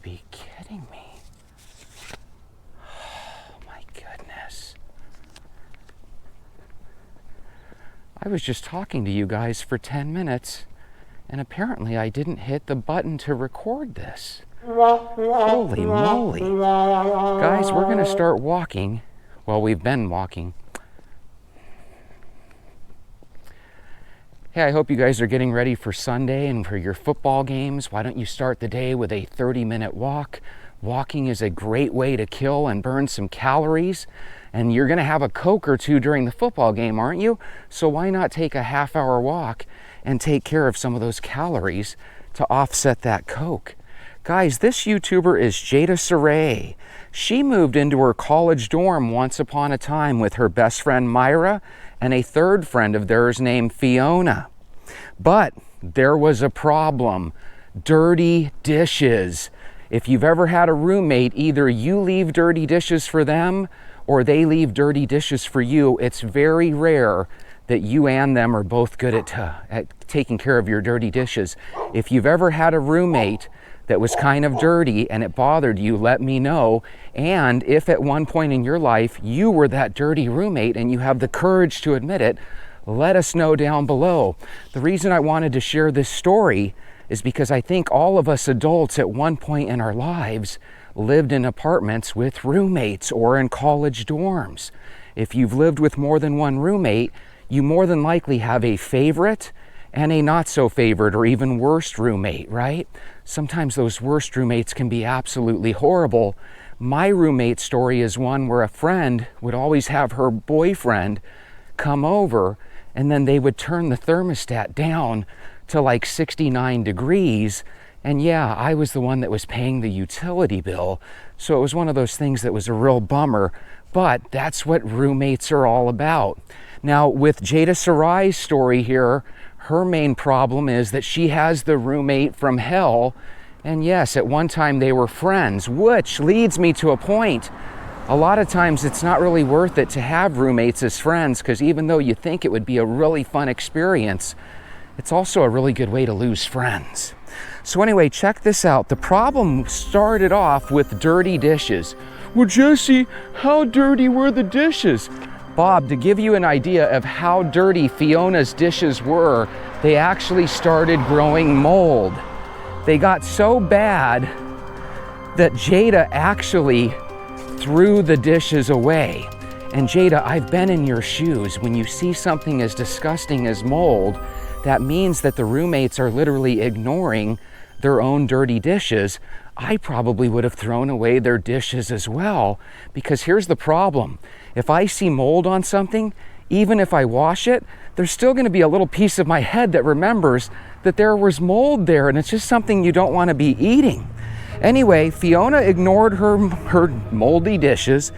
be kidding me. Oh my goodness. I was just talking to you guys for 10 minutes, and apparently I didn't hit the button to record this. Holy moly. Guys, we're going to start walking. Well, we've been walking. Hey, I hope you guys are getting ready for Sunday and for your football games. Why don't you start the day with a 30-minute walk? Walking is a great way to kill and burn some calories. And you're going to have a Coke or two during the football game, aren't you? So why not take a half-hour walk and take care of some of those calories to offset that Coke? Guys, this YouTuber is Jada. She moved into her college dorm once upon a time with her best friend Myra and a third friend of theirs named Fiona. But there was a problem: dirty dishes. If you've ever had a roommate, either you leave dirty dishes for them or they leave dirty dishes for you. It's very rare that you and them are both good at taking care of your dirty dishes. If you've ever had a roommate that was kind of dirty and it bothered you, let me know. And if at one point in your life you were that dirty roommate and you have the courage to admit it, let us know down below. The reason I wanted to share this story is because I think all of us adults at one point in our lives lived in apartments with roommates or in college dorms. If you've lived with more than one roommate, you more than likely have a favorite and a not so favorite or even worst roommate, right? Sometimes those worst roommates can be absolutely horrible. My roommate story is one where a friend would always have her boyfriend come over, and then they would turn the thermostat down to like 69 degrees. And yeah, I was the one that was paying the utility bill. So it was one of those things that was a real bummer, but that's what roommates are all about. Now with Jada Sarai's story here, her main problem is that she has the roommate from hell. And yes, at one time they were friends, which leads me to a point. A lot of times it's not really worth it to have roommates as friends, because even though you think it would be a really fun experience, it's also a really good way to lose friends. So anyway, check this out. The problem started off with dirty dishes. Well, Jesse, how dirty were the dishes? Bob, to give you an idea of how dirty Fiona's dishes were, they actually started growing mold. They got so bad that Jada actually threw the dishes away. And Jada, I've been in your shoes. When you see something as disgusting as mold, that means that the roommates are literally ignoring their own dirty dishes. I probably would have thrown away their dishes as well, because here's the problem. If I see mold on something, even if I wash it, there's still going to be a little piece of my head that remembers that there was mold there, and it's just something you don't want to be eating. Anyway, Fiona ignored her moldy dishes,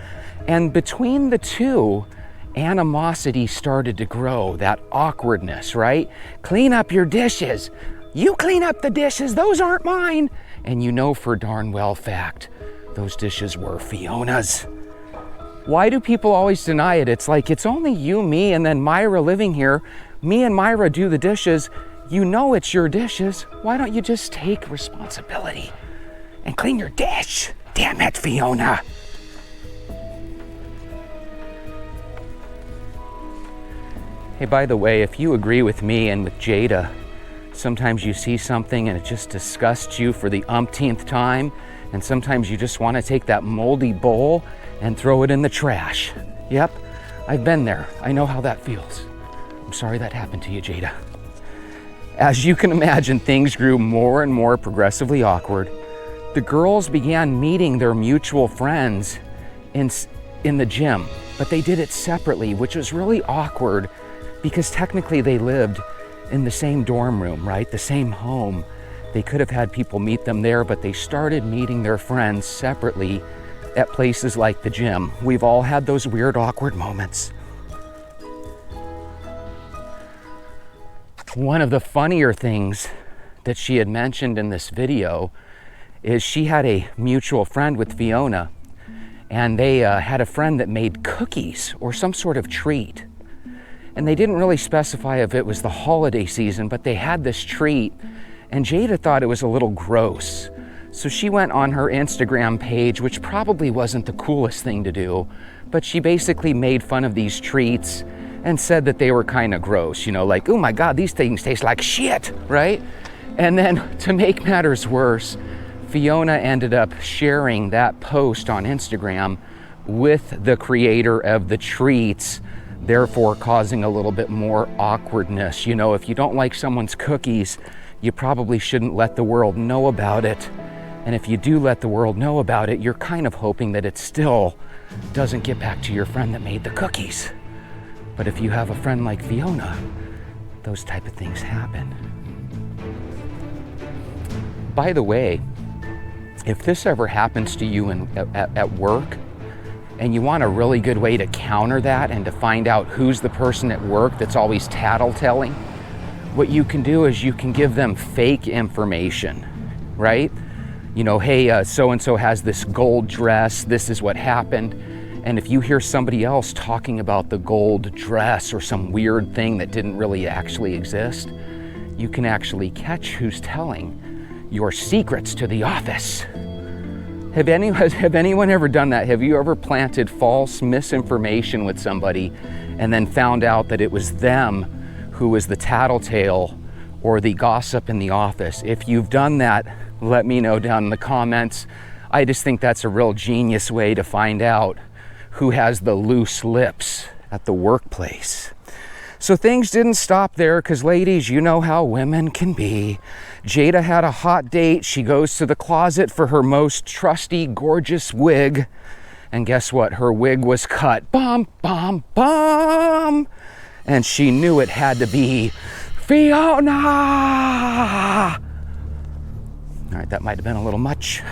and between the two, animosity started to grow, that awkwardness, right? Clean up your dishes. You clean up the dishes, those aren't mine. And you know for darn well fact, those dishes were Fiona's. Why do people always deny it? It's like, it's only you, me, and then Myra living here. Me and Myra do the dishes. You know it's your dishes. Why don't you just take responsibility and clean your dish? Damn it, Fiona. Hey, by the way, if you agree with me and with Jada, sometimes you see something and it just disgusts you for the umpteenth time, and sometimes you just want to take that moldy bowl and throw it in the trash. Yep, I've been there. I know how that feels. I'm sorry that happened to you, Jada. As you can imagine, things grew more and more progressively awkward. The girls began meeting their mutual friends in the gym, but they did it separately, which was really awkward because technically they lived in the same dorm room, right? The same home. They could have had people meet them there, but they started meeting their friends separately at places like the gym. We've all had those weird, awkward moments. One of the funnier things that she had mentioned in this video is she had a mutual friend with Fiona, and they had a friend that made cookies or some sort of treat. And they didn't really specify if it was the holiday season, but they had this treat, and Jada thought it was a little gross. So she went on her Instagram page, which probably wasn't the coolest thing to do, but she basically made fun of these treats and said that they were kind of gross, you know, like, oh my God, these things taste like shit, right? And then to make matters worse, Fiona ended up sharing that post on Instagram with the creator of the treats, therefore causing a little bit more awkwardness. You know, if you don't like someone's cookies, you probably shouldn't let the world know about it. And if you do let the world know about it, you're kind of hoping that it still doesn't get back to your friend that made the cookies. But if you have a friend like Fiona, those type of things happen. By the way, if this ever happens to you at work, and you want a really good way to counter that and to find out who's the person at work that's always tattletelling, what you can do is you can give them fake information, right? You know, hey, so-and-so has this gold dress, this is what happened. And if you hear somebody else talking about the gold dress or some weird thing that didn't really actually exist, you can actually catch who's telling your secrets to the office. Have anyone ever done that? Have you ever planted false misinformation with somebody and then found out that it was them who was the tattletale or the gossip in the office? If you've done that, let me know down in the comments. I just think that's a real genius way to find out who has the loose lips at the workplace. So things didn't stop there, because ladies, you know how women can be. Jada had a hot date. She goes to the closet for her most trusty, gorgeous wig. And guess what? Her wig was cut. Bum, bum, bum. And she knew it had to be Fiona. All right, that might have been a little much.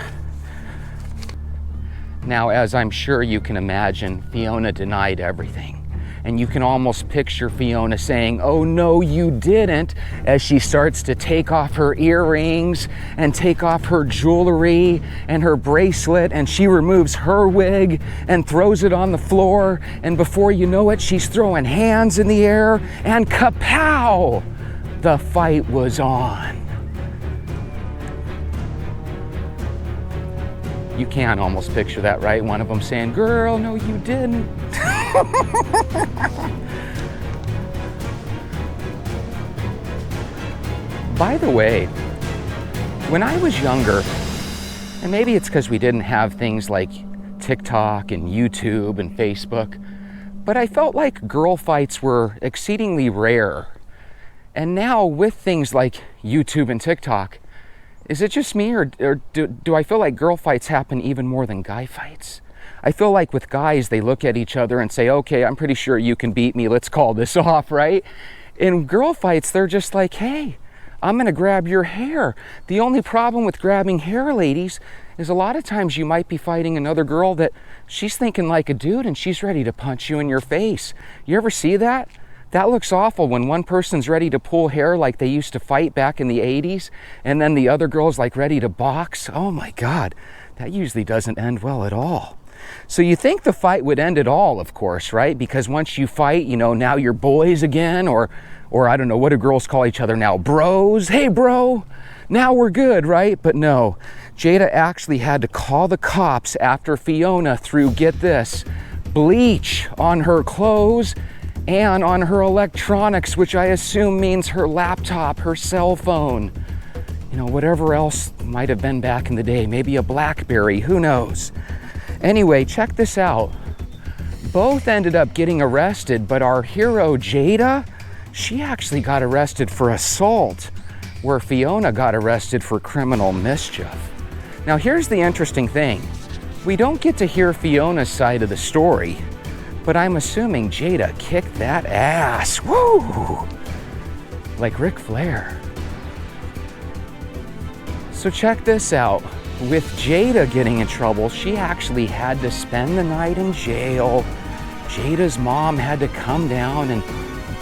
Now, as I'm sure you can imagine, Fiona denied everything. And you can almost picture Fiona saying, oh no, you didn't, as she starts to take off her earrings and take off her jewelry and her bracelet, and she removes her wig and throws it on the floor, and before you know it, she's throwing hands in the air, and kapow! The fight was on. You can almost picture that, right? One of them saying, girl, no, you didn't. By the way, when I was younger, and maybe it's because we didn't have things like TikTok and YouTube and Facebook, but I felt like girl fights were exceedingly rare. And now with things like YouTube and TikTok, is it just me, or do I feel like girl fights happen even more than guy fights? I feel like with guys, they look at each other and say, okay, I'm pretty sure you can beat me, let's call this off, right? In girl fights, they're just like, hey, I'm gonna grab your hair. The only problem with grabbing hair, ladies, is a lot of times you might be fighting another girl that she's thinking like a dude and she's ready to punch you in your face. You ever see that? That looks awful when one person's ready to pull hair like they used to fight back in the 80s, and then the other girl's like ready to box. Oh my God, that usually doesn't end well at all. So you think the fight would end it all, of course, right? Because once you fight, you know, now you're boys again, or I don't know, what do girls call each other now? Bros? Hey bro, now we're good, right? But no, Jada actually had to call the cops after Fiona threw, get this, bleach on her clothes and on her electronics, which I assume means her laptop, her cell phone, you know, whatever else might have been back in the day, maybe a BlackBerry, who knows? Anyway, check this out. Both ended up getting arrested, but our hero Jada, she actually got arrested for assault, where Fiona got arrested for criminal mischief. Now here's the interesting thing. We don't get to hear Fiona's side of the story, but I'm assuming Jada kicked that ass. Woo! Like Ric Flair. So check this out. With Jada getting in trouble, she actually had to spend the night in jail. Jada's mom had to come down and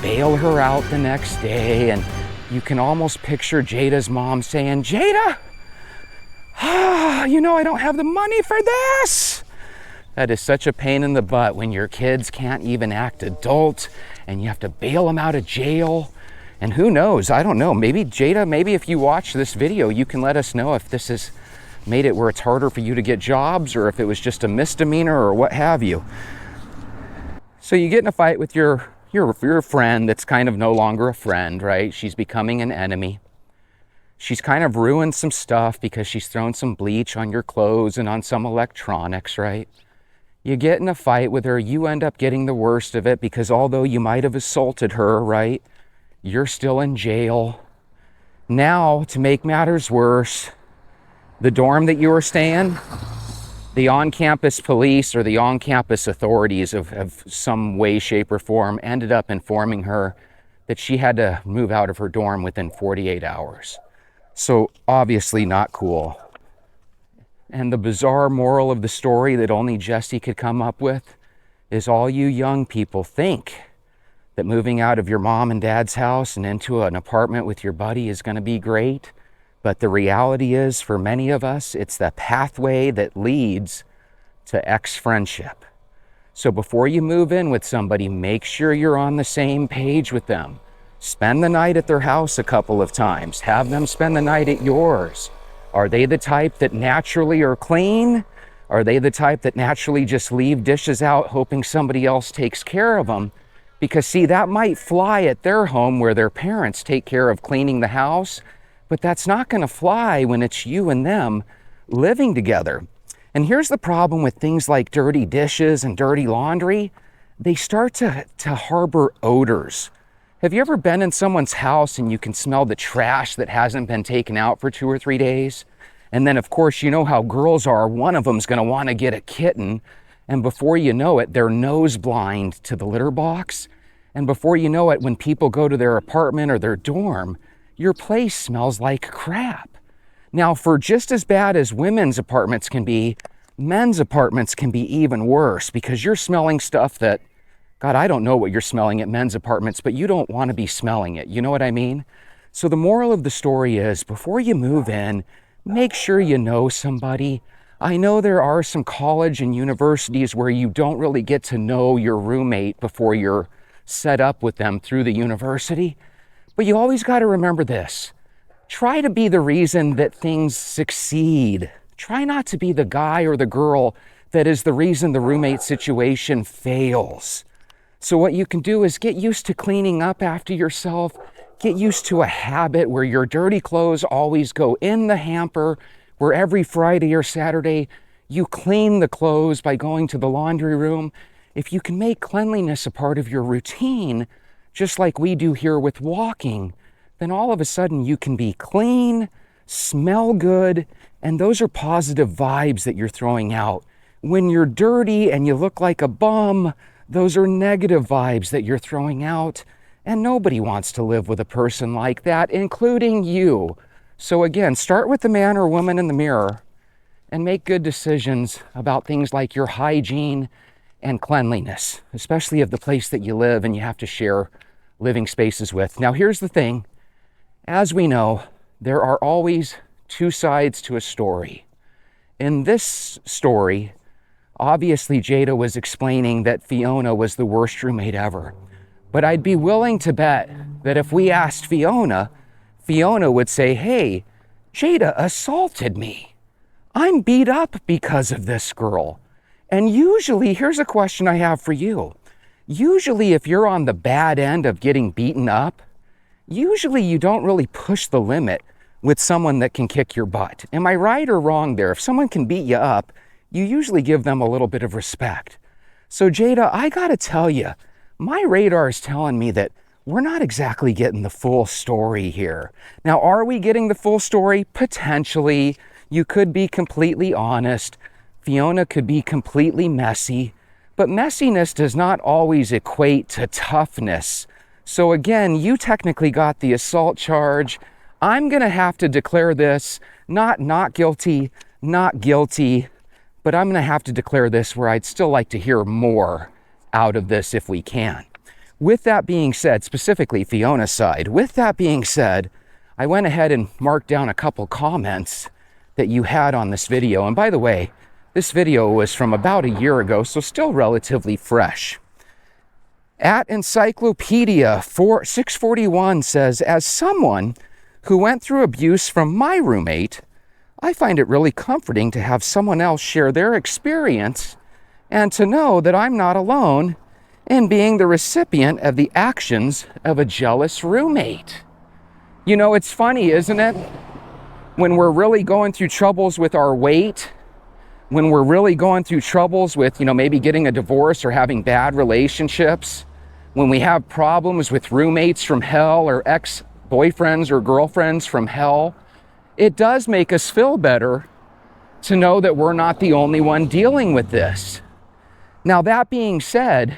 bail her out the next day. And you can almost picture Jada's mom saying, Jada, you know, I don't have the money for this. That is such a pain in the butt when your kids can't even act adult and you have to bail them out of jail. And who knows, I don't know, maybe Jada, maybe if you watch this video, you can let us know if this is made it where it's harder for you to get jobs, or if it was just a misdemeanor or what have you. So you get in a fight with your friend that's kind of no longer a friend, right? She's becoming an enemy. She's kind of ruined some stuff because she's thrown some bleach on your clothes and on some electronics, right? You get in a fight with her, you end up getting the worst of it because although you might have assaulted her, right, you're still in jail. Now, to make matters worse, the dorm that you were staying, the on-campus police or the on-campus authorities of some way, shape, or form ended up informing her that she had to move out of her dorm within 48 hours. So obviously not cool. And the bizarre moral of the story that only Jesse could come up with is all you young people think that moving out of your mom and dad's house and into an apartment with your buddy is going to be great. But the reality is, for many of us, it's the pathway that leads to ex-friendship. So before you move in with somebody, make sure you're on the same page with them. Spend the night at their house a couple of times. Have them spend the night at yours. Are they the type that naturally are clean? Are they the type that naturally just leave dishes out hoping somebody else takes care of them? Because see, that might fly at their home where their parents take care of cleaning the house, but that's not going to fly when it's you and them living together. And here's the problem with things like dirty dishes and dirty laundry. They start to harbor odors. Have you ever been in someone's house and you can smell the trash that hasn't been taken out for 2 or 3 days? And then, of course, you know how girls are. One of them's going to want to get a kitten. And before you know it, they're nose blind to the litter box. And before you know it, when people go to their apartment or their dorm, your place smells like crap. Now, for just as bad as women's apartments can be, men's apartments can be even worse because you're smelling stuff that, God, I don't know what you're smelling at men's apartments, but you don't want to be smelling it. You know what I mean? So the moral of the story is, before you move in, make sure you know somebody. I know there are some college and universities where you don't really get to know your roommate before you're set up with them through the university, but you always got to remember this. Try to be the reason that things succeed. Try not to be the guy or the girl that is the reason the roommate situation fails. So what you can do is get used to cleaning up after yourself. Get used to a habit where your dirty clothes always go in the hamper, where every Friday or Saturday you clean the clothes by going to the laundry room. If you can make cleanliness a part of your routine, just like we do here with walking, then all of a sudden you can be clean, smell good, and those are positive vibes that you're throwing out. When you're dirty and you look like a bum, those are negative vibes that you're throwing out. And nobody wants to live with a person like that, including you. So again, start with the man or woman in the mirror and make good decisions about things like your hygiene and cleanliness, especially of the place that you live and you have to share living spaces with. Now, here's the thing. As we know, there are always two sides to a story. In this story, obviously Jada was explaining that Fiona was the worst roommate ever. But I'd be willing to bet that if we asked Fiona, Fiona would say, hey, Jada assaulted me. I'm beat up because of this girl. And usually, here's a question I have for you. Usually, if you're on the bad end of getting beaten up, usually you don't really push the limit with someone that can kick your butt. Am I right or wrong there? If someone can beat you up, you usually give them a little bit of respect. So Jada, I gotta tell you, my radar is telling me that we're not exactly getting the full story here. Now, are we getting the full story? Potentially. You could be completely honest. Fiona could be completely messy. But messiness does not always equate to toughness. So again, you technically got the assault charge. I'm gonna have to declare this not guilty, not guilty, but I'm gonna have to declare this where I'd still like to hear more out of this if we can. With that being said, specifically Fiona's side, with that being said, I went ahead and marked down a couple comments that you had on this video. And by the way, this video was from about a year ago, so still relatively fresh. At Encyclopedia 641 says, as someone who went through abuse from my roommate, I find it really comforting to have someone else share their experience and to know that I'm not alone in being the recipient of the actions of a jealous roommate. You know, it's funny, isn't it? When we're really going through troubles with our weight, when we're really going through troubles with, maybe getting a divorce or having bad relationships, when we have problems with roommates from hell or ex-boyfriends or girlfriends from hell, it does make us feel better to know that we're not the only one dealing with this. Now, that being said,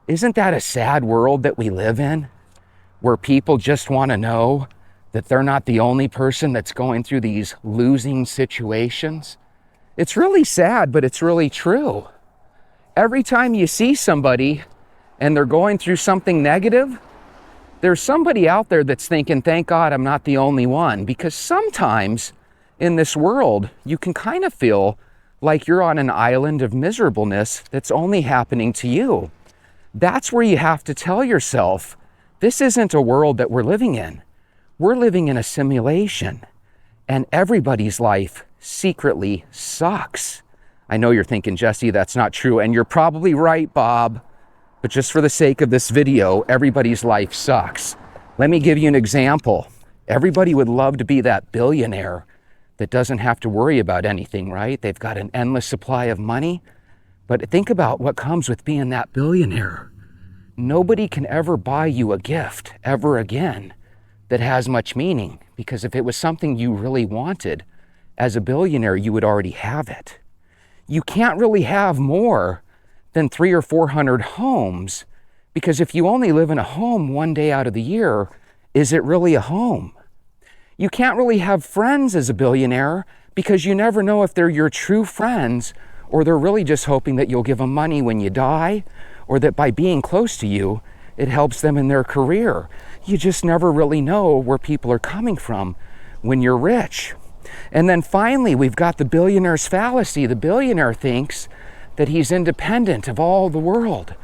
isn't that a sad world that we live in, where people just want to know that they're not the only person that's going through these losing situations? It's really sad, but it's really true. Every time you see somebody and they're going through something negative, there's somebody out there that's thinking, thank God I'm not the only one. Because sometimes in this world, you can kind of feel like you're on an island of miserableness that's only happening to you. That's where you have to tell yourself, this isn't a world that we're living in. We're living in a simulation, and everybody's life secretly sucks. I know you're thinking, Jesse, that's not true, and you're probably right, Bob, but just for the sake of this video, everybody's life sucks. Let me give you an example. Everybody would love to be that billionaire that doesn't have to worry about anything, right? They've got an endless supply of money, but think about what comes with being that billionaire. Nobody can ever buy you a gift ever again that has much meaning, because if it was something you really wanted, as a billionaire, you would already have it. You can't really have more than 300 or 400 homes, because if you only live in a home one day out of the year, is it really a home? You can't really have friends as a billionaire, because you never know if they're your true friends or they're really just hoping that you'll give them money when you die, or that by being close to you, it helps them in their career. You just never really know where people are coming from when you're rich. And then finally, we've got the billionaire's fallacy. The billionaire thinks that he's independent of all the world.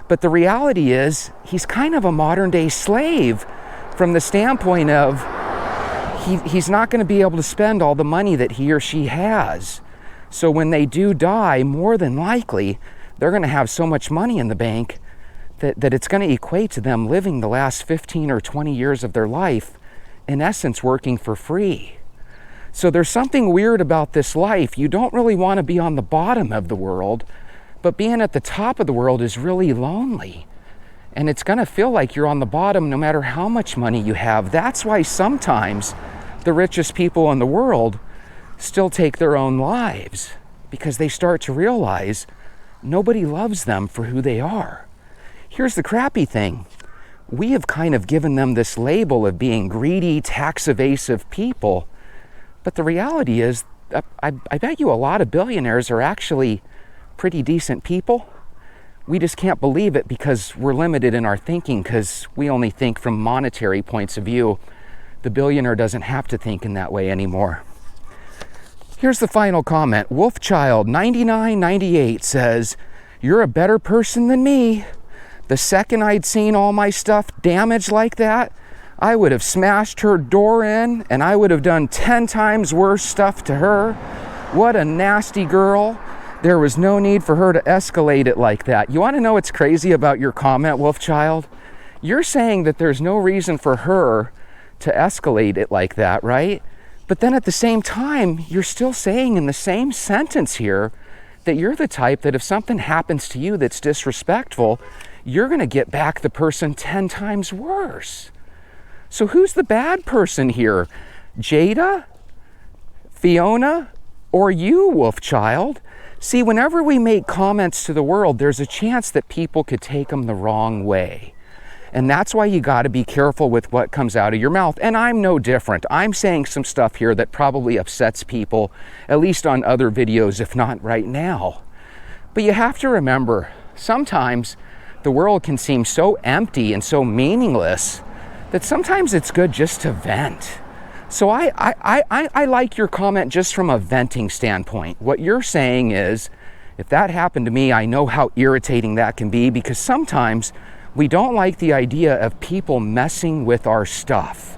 But the reality is, he's kind of a modern day slave from the standpoint of he's not going to be able to spend all the money that he or she has. So when they do die, more than likely, they're going to have so much money in the bank that it's going to equate to them living the last 15 or 20 years of their life, in essence, working for free. So there's something weird about this life. You don't really want to be on the bottom of the world, but being at the top of the world is really lonely. And it's going to feel like you're on the bottom no matter how much money you have. That's why sometimes the richest people in the world still take their own lives, because they start to realize nobody loves them for who they are. Here's the crappy thing. We have kind of given them this label of being greedy, tax evasive people. But the reality is, I bet you a lot of billionaires are actually pretty decent people. We just can't believe it because we're limited in our thinking, because we only think from monetary points of view. The billionaire doesn't have to think in that way anymore. Here's the final comment. Wolfchild9998 says, "You're a better person than me. The second I'd seen all my stuff damaged like that, I would have smashed her door in, and I would have done 10 times worse stuff to her. What a nasty girl. There was no need for her to escalate it like that." You want to know what's crazy about your comment, Wolfchild? You're saying that there's no reason for her to escalate it like that, right? But then at the same time, you're still saying in the same sentence here that you're the type that if something happens to you that's disrespectful, you're going to get back the person 10 times worse. So who's the bad person here? Jada? Fiona? Or you, Wolfchild? See, whenever we make comments to the world, there's a chance that people could take them the wrong way. And that's why you got to be careful with what comes out of your mouth. And I'm no different. I'm saying some stuff here that probably upsets people, at least on other videos, if not right now. But you have to remember, sometimes the world can seem so empty and so meaningless that sometimes it's good just to vent. So I like your comment just from a venting standpoint. What you're saying is, if that happened to me, I know how irritating that can be, because sometimes we don't like the idea of people messing with our stuff.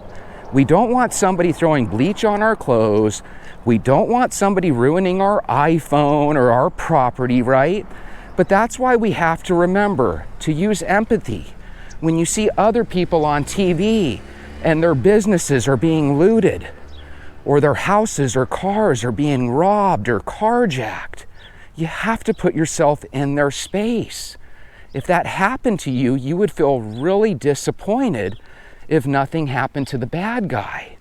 We don't want somebody throwing bleach on our clothes. We don't want somebody ruining our iPhone or our property, right? But that's why we have to remember to use empathy. When you see other people on TV and their businesses are being looted, or their houses or cars are being robbed or carjacked, you have to put yourself in their space. If that happened to you, you would feel really disappointed if nothing happened to the bad guy.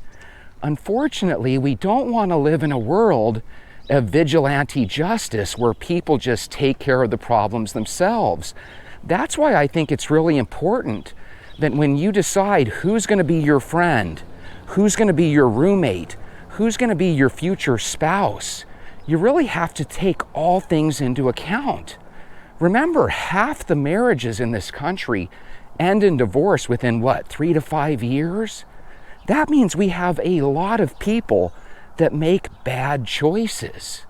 Unfortunately, we don't want to live in a world of vigilante justice where people just take care of the problems themselves. That's why I think it's really important that when you decide who's going to be your friend, who's going to be your roommate, who's going to be your future spouse, you really have to take all things into account. Remember, half the marriages in this country end in divorce within 3 to 5 years? That means we have a lot of people that make bad choices.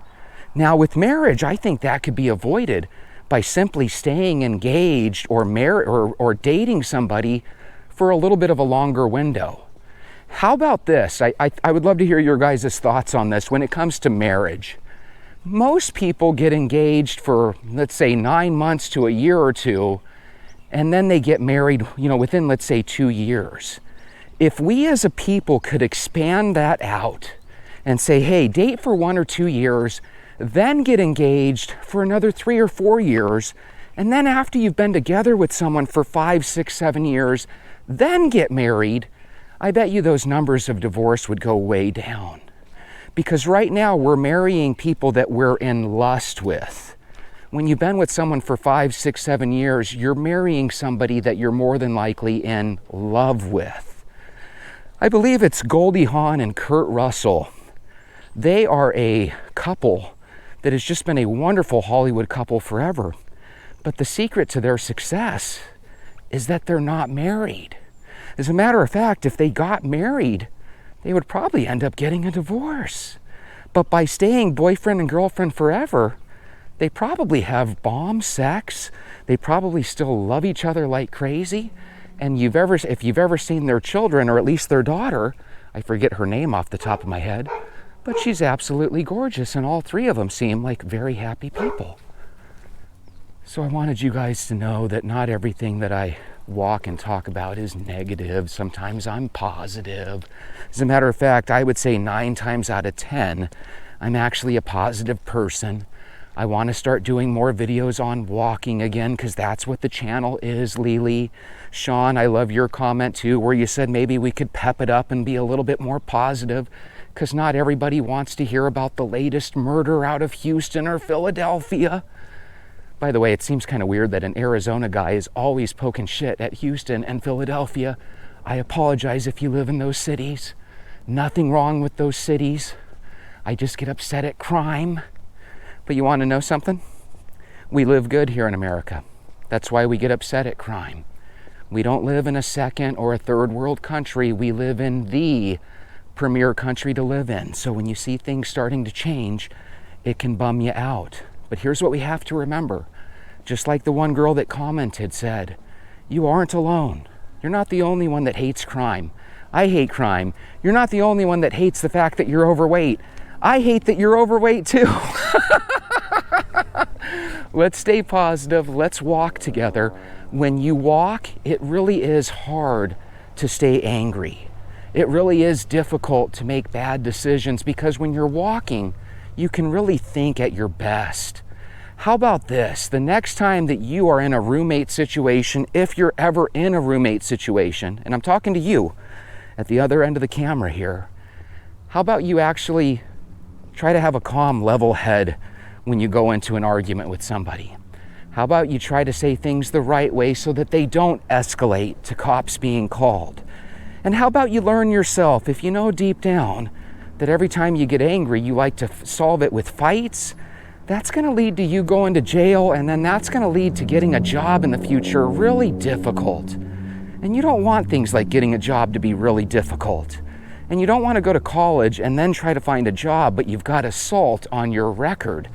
Now with marriage, I think that could be avoided by simply staying engaged or dating somebody for a little bit of a longer window. How about this? I would love to hear your guys' thoughts on this when it comes to marriage. Most people get engaged for, let's say, 9 months to a year or two, and then they get married, within, let's say, 2 years. If we as a people could expand that out and say, hey, date for 1 or 2 years, then get engaged for another 3 or 4 years, and then after you've been together with someone for 5, 6, 7 years, then get married, I bet you those numbers of divorce would go way down. Because right now we're marrying people that we're in lust with. When you've been with someone for 5, 6, 7 years, you're marrying somebody that you're more than likely in love with. I believe it's Goldie Hawn and Kurt Russell. They are a couple that has just been a wonderful Hollywood couple forever. But the secret to their success is that they're not married. As a matter of fact, if they got married, they would probably end up getting a divorce. But by staying boyfriend and girlfriend forever, they probably have bomb sex. They probably still love each other like crazy. And if you've ever seen their children, or at least their daughter, I forget her name off the top of my head, but she's absolutely gorgeous, and all three of them seem like very happy people. So I wanted you guys to know that not everything that I walk and talk about is negative. Sometimes I'm positive. As a matter of fact, I would say 9 times out of 10, I'm actually a positive person. I want to start doing more videos on walking again, because that's what the channel is, Lily. Sean, I love your comment too, where you said maybe we could pep it up and be a little bit more positive, because not everybody wants to hear about the latest murder out of Houston or Philadelphia. By the way, it seems kind of weird that an Arizona guy is always poking shit at Houston and Philadelphia. I apologize if you live in those cities. Nothing wrong with those cities. I just get upset at crime. But you want to know something? We live good here in America. That's why we get upset at crime. We don't live in a second or a third world country. We live in the premier country to live in. So when you see things starting to change, it can bum you out. But here's what we have to remember. Just like the one girl that commented said, you aren't alone. You're not the only one that hates crime. I hate crime. You're not the only one that hates the fact that you're overweight. I hate that you're overweight too. Let's stay positive. Let's walk together. When you walk, it really is hard to stay angry. It really is difficult to make bad decisions, because when you're walking, you can really think at your best. How about this? The next time that you are in a roommate situation, if you're ever in a roommate situation, and I'm talking to you at the other end of the camera here, how about you actually try to have a calm, level head when you go into an argument with somebody? How about you try to say things the right way so that they don't escalate to cops being called? And how about you learn yourself, if you know deep down that every time you get angry, you like to solve it with fights, that's going to lead to you going to jail, and then that's going to lead to getting a job in the future really difficult. And you don't want things like getting a job to be really difficult. And you don't want to go to college and then try to find a job, but you've got assault on your record.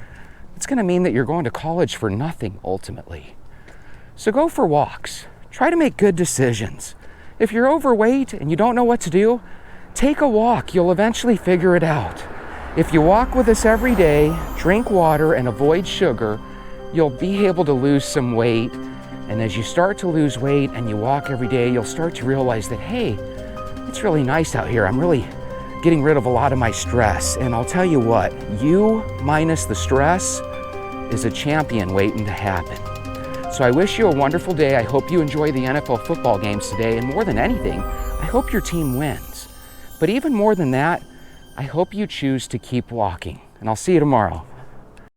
It's going to mean that you're going to college for nothing, ultimately. So go for walks. Try to make good decisions. If you're overweight and you don't know what to do, take a walk. You'll eventually figure it out. If you walk with us every day, drink water, and avoid sugar, you'll be able to lose some weight. And as you start to lose weight and you walk every day, you'll start to realize that, hey, it's really nice out here. I'm really getting rid of a lot of my stress. And I'll tell you what, you minus the stress is a champion waiting to happen. So I wish you a wonderful day. I hope you enjoy the NFL football games today. And more than anything, I hope your team wins. But even more than that, I hope you choose to keep walking. And I'll see you tomorrow.